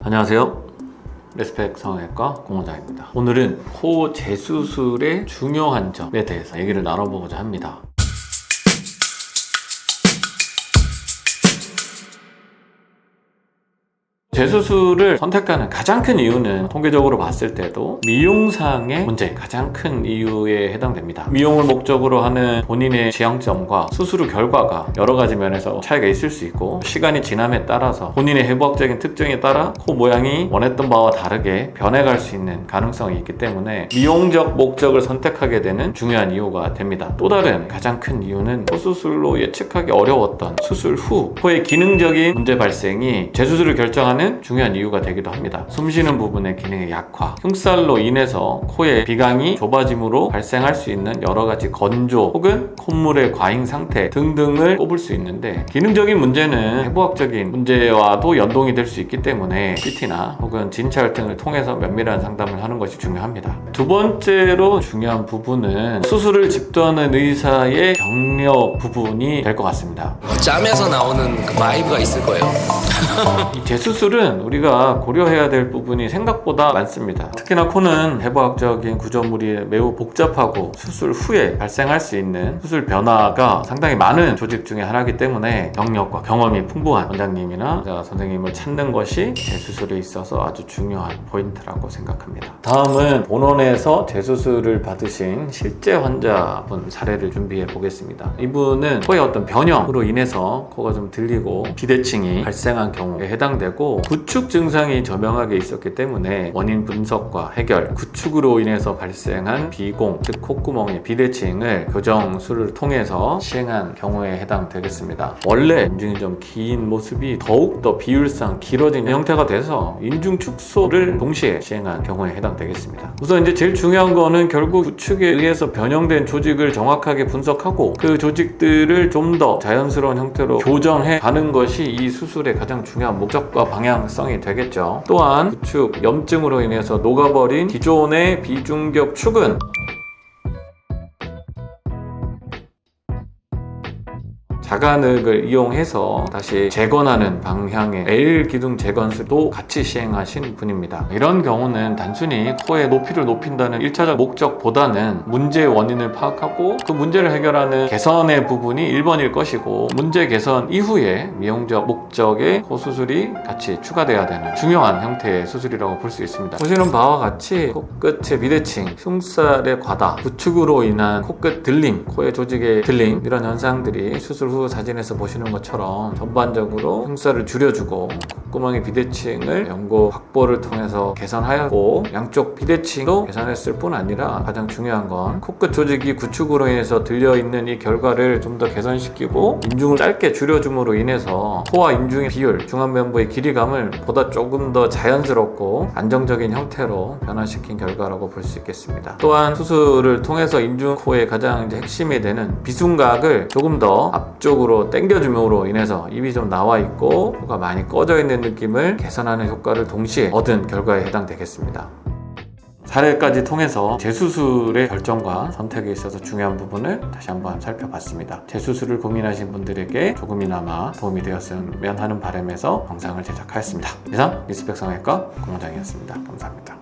안녕하세요. 리스펙 성형외과 공원장입니다. 오늘은 코 재수술의 중요한 점에 대해서 얘기를 나눠보고자 합니다. 재수술을 선택하는 가장 큰 이유는 통계적으로 봤을 때도 미용상의 문제, 가장 큰 이유에 해당됩니다. 미용을 목적으로 하는 본인의 지향점과 수술 후 결과가 여러 가지 면에서 차이가 있을 수 있고, 시간이 지남에 따라서 본인의 해부학적인 특징에 따라 코 모양이 원했던 바와 다르게 변해갈 수 있는 가능성이 있기 때문에 미용적 목적을 선택하게 되는 중요한 이유가 됩니다. 또 다른 가장 큰 이유는 코 수술로 예측하기 어려웠던 수술 후 코의 기능적인 문제 발생이 재수술을 결정하는 중요한 이유가 되기도 합니다. 숨쉬는 부분의 기능의 약화, 흉살로 인해서 코의 비강이 좁아짐으로 발생할 수 있는 여러 가지 건조 혹은 콧물의 과잉 상태 등등을 꼽을 수 있는데, 기능적인 문제는 해부학적인 문제와도 연동이 될 수 있기 때문에 CT나 혹은 진찰등을 통해서 면밀한 상담을 하는 것이 중요합니다. 두 번째로 중요한 부분은 수술을 집도하는 의사의 경력 부분이 될 것 같습니다. 짬에서 나오는 그 바이브가 있을 거예요. 이 재수술은 우리가 고려해야 될 부분이 생각보다 많습니다. 특히나 코는 해부학적인 구조물이 매우 복잡하고 수술 후에 발생할 수 있는 수술 변화가 상당히 많은 조직 중에 하나이기 때문에 경력과 경험이 풍부한 원장님이나 의사 선생님을 찾는 것이 재수술에 있어서 아주 중요한 포인트라고 생각합니다. 다음은 본원에서 재수술을 받으신 실제 환자분 사례를 준비해 보겠습니다. 이분은 코의 어떤 변형으로 인해서 코가 좀 들리고 비대칭이 발생한 경우에 해당되고, 구축 증상이 저명하게 있었기 때문에 원인 분석과 해결, 구축으로 인해서 발생한 비공, 즉 콧구멍의 비대칭을 교정술을 통해서 시행한 경우에 해당되겠습니다. 원래 인중이 좀 긴 모습이 더욱더 비율상 길어진 형태가 돼서 인중 축소를 동시에 시행한 경우에 해당되겠습니다. 우선 이제 제일 중요한 거는 결국 구축에 의해서 변형된 조직을 정확하게 분석하고 그 조직들을 좀 더 자연스러운 형태로 교정해 가는 것이 이 수술의 가장 중요한 목적과 방향성이 되겠죠. 또한 구축, 염증으로 인해서 녹아버린 기존의 비중격 축은 자간흙을 이용해서 다시 재건하는 방향의 L 기둥 재건술도 같이 시행하신 분입니다. 이런 경우는 단순히 코의 높이를 높인다는 1차적 목적보다는 문제의 원인을 파악하고 그 문제를 해결하는 개선의 부분이 1번일 것이고, 문제 개선 이후에 미용적 목적의 코 수술이 같이 추가돼야 되는 중요한 형태의 수술이라고 볼 수 있습니다. 보시는 바와 같이 코끝의 비대칭, 흉살의 과다, 구축으로 인한 코끝 들림, 코의 조직의 들림, 이런 현상들이 수술 후 사진에서 보시는 것처럼 전반적으로 흉살을 줄여주고 콧구멍의 비대칭을 연고 확보를 통해서 개선하였고, 양쪽 비대칭도 개선했을 뿐 아니라 가장 중요한 건 코끝 조직이 구축으로 인해서 들려있는 이 결과를 좀 더 개선시키고 인중을 짧게 줄여줌으로 인해서 코와 인중의 비율, 중안면부의 길이감을 보다 조금 더 자연스럽고 안정적인 형태로 변화시킨 결과라고 볼 수 있겠습니다. 또한 수술을 통해서 인중 코의 가장 핵심이 되는 비순각을 조금 더 앞쪽으로 당겨줌으로 인해서 입이 좀 나와 있고 코가 많이 꺼져 있는 느낌을 개선하는 효과를 동시에 얻은 결과에 해당되겠습니다. 사례까지 통해서 재수술의 결정과 선택에 있어서 중요한 부분을 다시 한번 살펴봤습니다. 재수술을 고민하신 분들에게 조금이나마 도움이 되었으면 하는 바람에서 영상을 제작하였습니다. 이상 리스펙 성형외과 공원장이었습니다. 감사합니다.